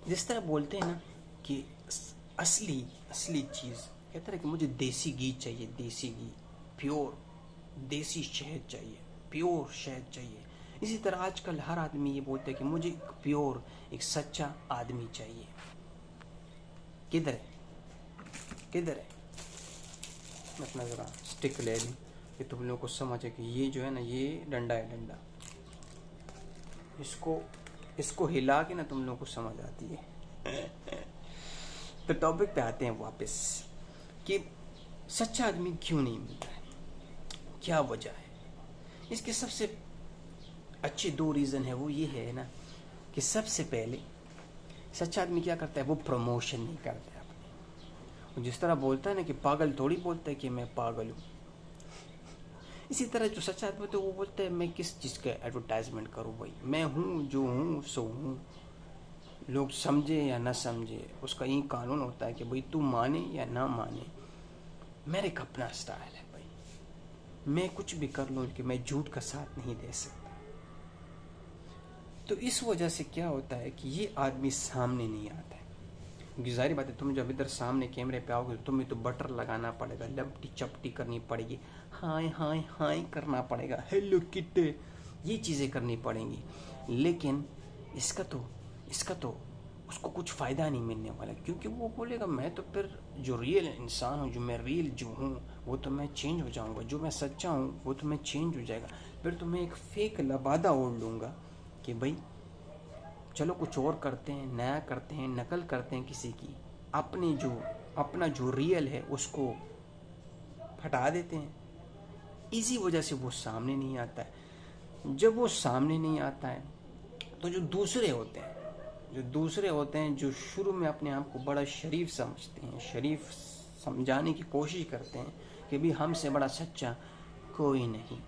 جس طرح بولتے ہیں نا کہ اصلی چیز کہتے ہیں کہ مجھے دیسی گھی چاہیے، دیسی گھی، پیور دیسی شہد چاہیے، پیور شہد چاہیے، اسی طرح آج کل ہر آدمی یہ بولتا ہے کہ مجھے ایک پیور، ایک سچا آدمی چاہیے. کدھر ہے؟ میں اپنا ذرا اسٹک لے لوں کہ تم لوگوں کو سمجھے کہ یہ جو ہے نا، یہ ڈنڈا ہے، ڈنڈا، اس کو ہلا کے نا تم لوگوں کو سمجھ آتی ہے. تو ٹاپک پہ آتے ہیں واپس کہ سچا آدمی کیوں نہیں ملتا ہے، کیا وجہ ہے. اس کے سب سے اچھے 2 ریزن ہے. وہ یہ ہے نا کہ سب سے پہلے سچا آدمی کیا کرتا ہے، وہ پروموشن نہیں کرتا ہے اپنی. جس طرح بولتا ہے نا کہ پاگل تھوڑی بولتا ہے کہ میں پاگل ہوں، اسی طرح جو سچا آدمی تو وہ بولتا ہے میں کس چیز کا ایڈورٹائزمنٹ کروں بھائی، میں ہوں جو ہوں سو ہوں، لوگ سمجھے یا نہ سمجھے اس کا یہ قانون ہوتا ہے کہ بھائی تو مانے یا نہ مانے، میرا ایک اپنا اسٹائل ہے بھائی، میں کچھ بھی کر لوں کہ میں جھوٹ کا ساتھ نہیں دے سکتا. تو اس وجہ سے کیا ہوتا ہے کہ یہ آدمی سامنے نہیں آتا ہے. کیونکہ ظاہر بات ہے تم جب ادھر سامنے کیمرے پہ آؤ گے تو تمہیں تو بٹر لگانا پڑے گا، لپٹی چپٹی کرنی پڑے گی، ہائے ہائے ہائے کرنا پڑے گا، ہیلو کٹے، یہ چیزیں کرنی پڑیں گی. لیکن اس کا تو اس کو کچھ فائدہ نہیں ملنے والا، کیونکہ وہ بولے گا میں تو پھر جو ریئل انسان ہوں، جو میں ریئل جو ہوں وہ تو میں چینج ہو جاؤں گا، جو میں سچا ہوں وہ تو میں چینج ہو جائے گا. پھر تو میں ایک فیک لبادہ اوڑھ لوں گا کہ بھائی چلو کچھ اور کرتے ہیں، نیا کرتے ہیں، نقل کرتے ہیں کسی کی، اپنا جو ریئل ہے اس کو پھٹا دیتے ہیں. اسی وجہ سے وہ سامنے نہیں آتا ہے. جب وہ سامنے نہیں آتا ہے تو جو دوسرے ہوتے ہیں جو شروع میں اپنے آپ کو بڑا شریف سمجھتے ہیں، شریف سمجھانے کی کوشش کرتے ہیں کہ بھی ہم سے بڑا سچا کوئی نہیں،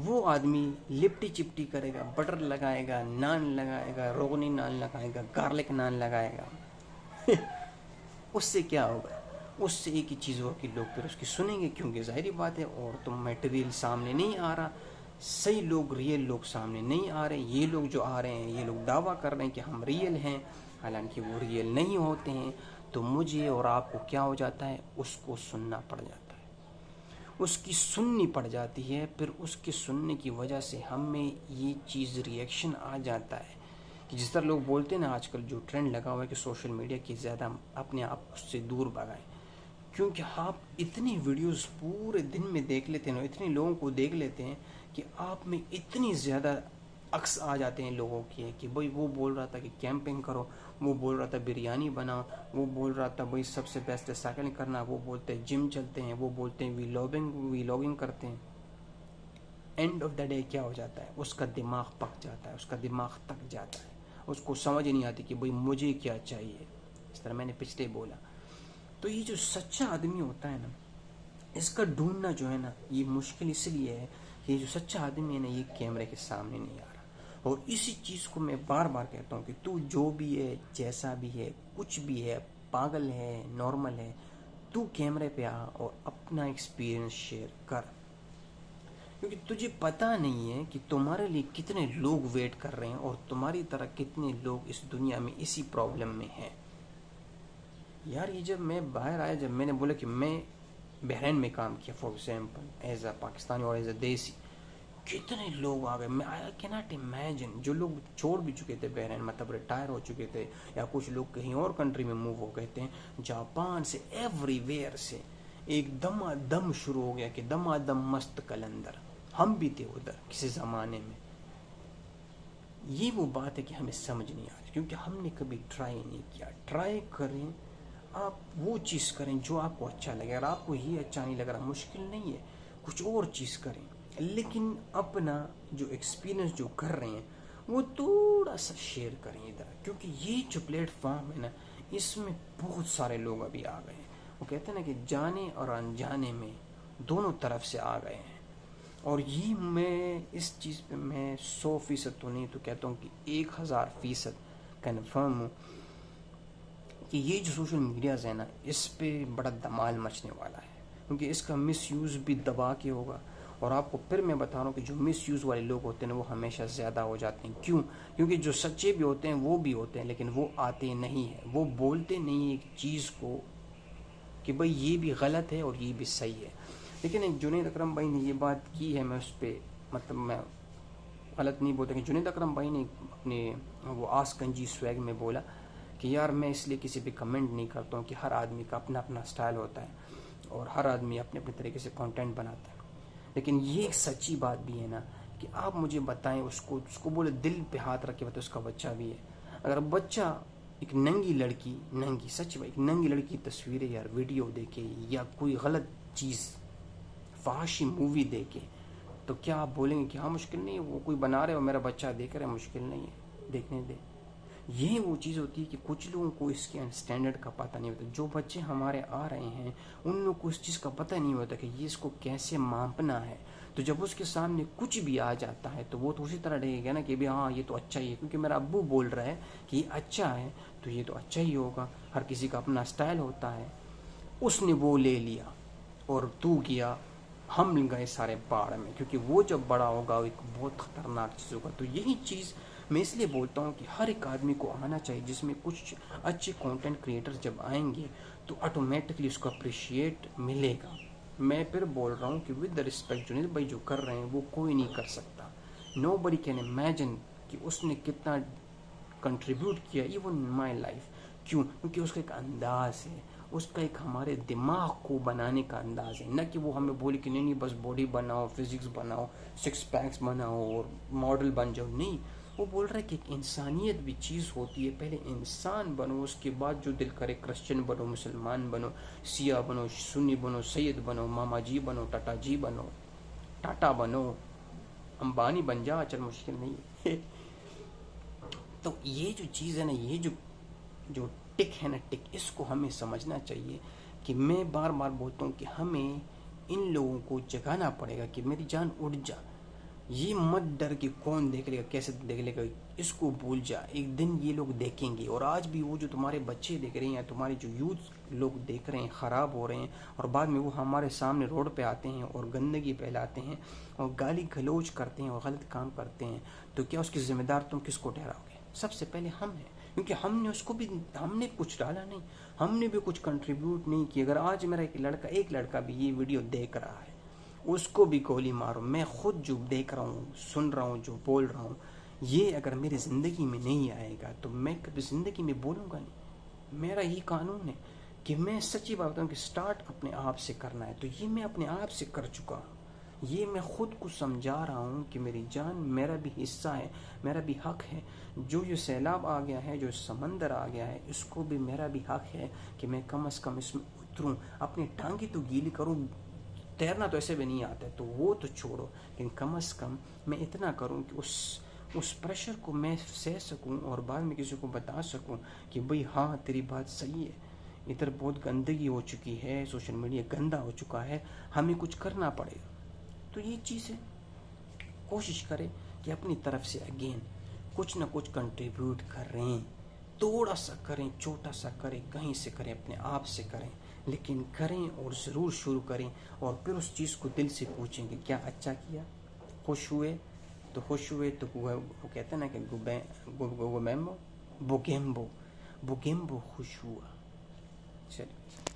وہ آدمی لپٹی چپٹی کرے گا، بٹر لگائے گا، نان لگائے گا، روغنی نان لگائے گا، گارلک نان لگائے گا. اس سے کیا ہوگا؟ اس سے ایک ہی چیز ہوگا کہ لوگ پھر اس کی سنیں گے، کیونکہ ظاہری بات ہے اور تم میٹیریل سامنے نہیں آ رہا، صحیح لوگ، ریئل لوگ سامنے نہیں آ رہے. یہ لوگ جو آ رہے ہیں یہ لوگ دعویٰ کر رہے ہیں کہ ہم ریئل ہیں، حالانکہ وہ ریئل نہیں ہوتے ہیں. تو مجھے اور آپ کو کیا ہو جاتا ہے، اس کو سننا پڑ جاتا ہے، اس کی سننی پڑ جاتی ہے. پھر اس کے سننے کی وجہ سے ہم میں یہ چیز ریئیکشن آ جاتا ہے کہ جس طرح لوگ بولتے ہیں نا، آج کل جو ٹرینڈ لگا ہوا ہے کہ سوشل میڈیا کی زیادہ اپنے آپ اس سے دور بھگائیں، کیونکہ آپ اتنی ویڈیوز پورے دن میں دیکھ لیتے ہیں، اتنے لوگوں کو دیکھ لیتے ہیں کہ آپ میں اتنی زیادہ عکس آ جاتے ہیں لوگوں کے کہ بھائی وہ بول رہا تھا کہ کیمپنگ کرو، وہ بول رہا تھا بریانی بناؤ، وہ بول رہا تھا بھائی سب سے بیسٹ ہے سائیکلنگ کرنا، وہ بولتے ہیں جم چلتے ہیں، وہ بولتے ہیں ویلاگنگ کرتے ہیں. اینڈ آف دا ڈے کیا ہو جاتا ہے، اس کا دماغ پک جاتا ہے، اس کا دماغ تک جاتا ہے، اس کو سمجھ نہیں آتی کہ بھائی مجھے کیا چاہیے. اس طرح میں نے پچھلے بولا. تو یہ جو سچا آدمی ہوتا ہے نا، اس کا ڈھونڈنا جو ہے نا یہ مشکل اس لیے ہے کہ یہ جو سچا آدمی ہے نا یہ کیمرے کے سامنے نہیں آ رہا. اور اسی چیز کو میں بار بار کہتا ہوں کہ تو جو بھی ہے، جیسا بھی ہے، کچھ بھی ہے، پاگل ہے، نارمل ہے، تو کیمرے پہ آ اور اپنا ایکسپیرینس شیئر کر. کیونکہ تجھے پتہ نہیں ہے کہ تمہارے لیے کتنے لوگ ویٹ کر رہے ہیں اور تمہاری طرح کتنے لوگ اس دنیا میں اسی پرابلم میں ہیں. یار یہ جب میں باہر آیا، جب میں نے بولا کہ میں بحرین میں کام کیا for example as a Pakistani اور ایز اے دیسی، کتنے لوگ آ گئے. میں آئی کیناٹ امیجن. جو لوگ چھوڑ بھی چکے تھے بحرین، مطلب ریٹائر ہو چکے تھے، یا کچھ لوگ کہیں اور کنٹری میں موو ہو گئے تھے، جاپان سے، ایوری ویئر سے، ایک دم دم شروع ہو گیا کہ دم دم مست کلندر. ہم بھی تھے ادھر کسی زمانے میں. یہ وہ بات ہے کہ ہمیں سمجھ نہیں آ رہی کیونکہ ہم نے کبھی ٹرائی نہیں کیا. ٹرائی کریں، آپ وہ چیز کریں جو آپ کو اچھا لگے. اگر آپ کو یہ اچھا نہیں لگ رہا، مشکل نہیں ہے، کچھ اور چیز کریں، لیکن اپنا جو ایکسپیرینس جو کر رہے ہیں وہ تھوڑا سا شیئر کریں ادھر. کیونکہ یہ جو پلیٹ فارم ہے نا، اس میں بہت سارے لوگ ابھی آ گئے ہیں. وہ کہتے ہیں نا کہ جانے اور انجانے میں دونوں طرف سے آ گئے ہیں. اور یہ میں اس چیز پہ میں 100% تو نہیں تو کہتا ہوں کہ 1000% کنفرم ہوں کہ یہ جو سوشل میڈیاز ہے نا، اس پہ بڑا دمال مچنے والا ہے. کیونکہ اس کا مس یوز بھی دبا کے ہوگا اور آپ کو پھر میں بتا رہا ہوں کہ جو مس یوز والے لوگ ہوتے ہیں وہ ہمیشہ زیادہ ہو جاتے ہیں. کیوں؟ کیونکہ جو سچے بھی ہوتے ہیں وہ بھی ہوتے ہیں لیکن وہ آتے نہیں ہیں, وہ بولتے نہیں ہیں ایک چیز کو کہ بھئی یہ بھی غلط ہے اور یہ بھی صحیح ہے. لیکن ایک جنید اکرم بھائی نے یہ بات کی ہے, میں اس پہ مطلب میں غلط نہیں بولتا کہ جنید اکرم بھائی نے اپنے وہ آس کنجی سویگ میں بولا کہ یار میں اس لیے کسی پہ کمنٹ نہیں کرتا ہوں کہ ہر آدمی کا اپنا اپنا سٹائل ہوتا ہے اور ہر آدمی اپنے اپنے طریقے سے کنٹینٹ بناتا ہے. لیکن یہ ایک سچی بات بھی ہے نا کہ آپ مجھے بتائیں, اس کو بولے دل پہ ہاتھ رکھے بتائیں اس کا بچہ بھی ہے. اگر بچہ ایک ننگی لڑکی, ننگی سچ بھائی, ایک ننگی لڑکی کی تصویریں یا ویڈیو دیکھے یا کوئی غلط چیز فحاشی مووی دیکھے تو کیا آپ بولیں گے کہ ہاں مشکل نہیں ہے, وہ کوئی بنا رہے اور میرا بچہ دیکھ رہا ہے, مشکل نہیں ہے, دیکھنے دے. یہ وہ چیز ہوتی ہے کہ کچھ لوگوں کو اس کے اسٹینڈرڈ کا پتہ نہیں ہوتا. جو بچے ہمارے آ رہے ہیں ان لوگوں کو اس چیز کا پتہ نہیں ہوتا کہ یہ اس کو کیسے ماپنا ہے. تو جب اس کے سامنے کچھ بھی آ جاتا ہے تو وہ تو اسی طرح رہے گا نا کہ بھی ہاں یہ تو اچھا ہی ہے, کیونکہ میرا ابو بول رہا ہے کہ یہ اچھا ہے تو یہ تو اچھا ہی ہوگا. ہر کسی کا اپنا اسٹائل ہوتا ہے. اس نے وہ لے لیا اور تو کیا, ہم گئے سارے باڑ میں, کیونکہ وہ جب بڑا ہوگا وہ ایک بہت خطرناک چیز ہوگا. تو یہی چیز میں اس لیے بولتا ہوں کہ ہر ایک آدمی کو آنا چاہیے, جس میں کچھ اچھے کنٹینٹ کریٹر جب آئیں گے تو آٹومیٹکلی اس کو اپریشیٹ ملے گا. میں پھر بول رہا ہوں کہ ود رسپیکٹ جنید بھائی جو کر رہے ہیں وہ کوئی نہیں کر سکتا. نو بڈی کین امیجن کہ اس نے کتنا کنٹریبیوٹ کیا ایون مائی لائف. کیوں؟ کیونکہ اس کا ایک انداز ہے, اس کا ایک ہمارے دماغ کو بنانے کا انداز ہے. نہ کہ وہ ہمیں بولے کہ نہیں بس باڈی بناؤ, فزکس بناؤ, سکس پیکس بناؤ اور ماڈل بن جاؤ. نہیں, وہ بول رہا ہے کہ ایک انسانیت بھی چیز ہوتی ہے. پہلے انسان بنو, اس کے بعد جو دل کرے کرسچن بنو, مسلمان بنو, سیاہ بنو, سنی بنو, سید بنو, ماما جی بنو, ٹاٹا جی بنو, ٹاٹا بنو, امبانی بن جا, چل مشکل نہیں ہے. تو یہ جو چیز ہے نا, یہ جو ٹک ہے نا, ٹک, اس کو ہمیں سمجھنا چاہیے کہ میں بار بار بولتا ہوں کہ ہمیں ان لوگوں کو جگانا پڑے گا کہ میری جان اٹھ جا. یہ مت ڈر کہ کون دیکھ لے گا, کیسے دیکھ لے گا, اس کو بھول جا. ایک دن یہ لوگ دیکھیں گے. اور آج بھی وہ جو تمہارے بچے دیکھ رہے ہیں یا تمہارے جو یوتھ لوگ دیکھ رہے ہیں خراب ہو رہے ہیں, اور بعد میں وہ ہمارے سامنے روڈ پہ آتے ہیں اور گندگی پھیلاتے ہیں اور گالی گلوچ کرتے ہیں اور غلط کام کرتے ہیں, تو کیا اس کی ذمہ دار تم کس کو ٹھہراؤ گے؟ سب سے پہلے ہم ہیں, کیونکہ ہم نے اس کو بھی, ہم نے کچھ ڈالا نہیں, ہم نے بھی کچھ کنٹریبیوٹ نہیں کیا. اگر آج میرا ایک لڑکا بھی یہ ویڈیو دیکھ رہا ہے, اس کو بھی گولی مارو. میں خود جو دیکھ رہا ہوں, سن رہا ہوں, جو بول رہا ہوں, یہ اگر میری زندگی میں نہیں آئے گا تو میں کبھی زندگی میں بولوں گا نہیں. میرا یہ قانون ہے کہ میں سچی بات بتاؤں کہ سٹارٹ اپنے آپ سے کرنا ہے. تو یہ میں اپنے آپ سے کر چکا ہوں. یہ میں خود کو سمجھا رہا ہوں کہ میری جان میرا بھی حصہ ہے, میرا بھی حق ہے. جو یہ سیلاب آ گیا ہے, جو سمندر آ گیا ہے, اس کو بھی میرا بھی حق ہے کہ میں کم از کم اس میں اتروں, اپنی ٹانگیں تو گیلی کروں. تیرنا تو ایسے بھی نہیں آتا ہے تو وہ تو چھوڑو, لیکن کم از کم میں اتنا کروں کہ اس پریشر کو میں سہ سکوں اور بعد میں کسی کو بتا سکوں کہ بھئی ہاں تیری بات صحیح ہے, ادھر بہت گندگی ہو چکی ہے, سوشل میڈیا گندا ہو چکا ہے, ہمیں کچھ کرنا پڑے گا. تو یہ چیز ہے, کوشش کریں کہ اپنی طرف سے اگین کچھ نہ کچھ کنٹریبیوٹ کریں. تھوڑا سا کریں, چھوٹا سا کریں, کہیں سے کریں, اپنے آپ سے کریں, لیکن کریں اور ضرور شروع کریں. اور پھر اس چیز کو دل سے پوچھیں کہ کیا اچھا کیا, خوش ہوئے تو وہ کہتے ہیں نا کہ بوگیمبو خوش ہوا. چلیے.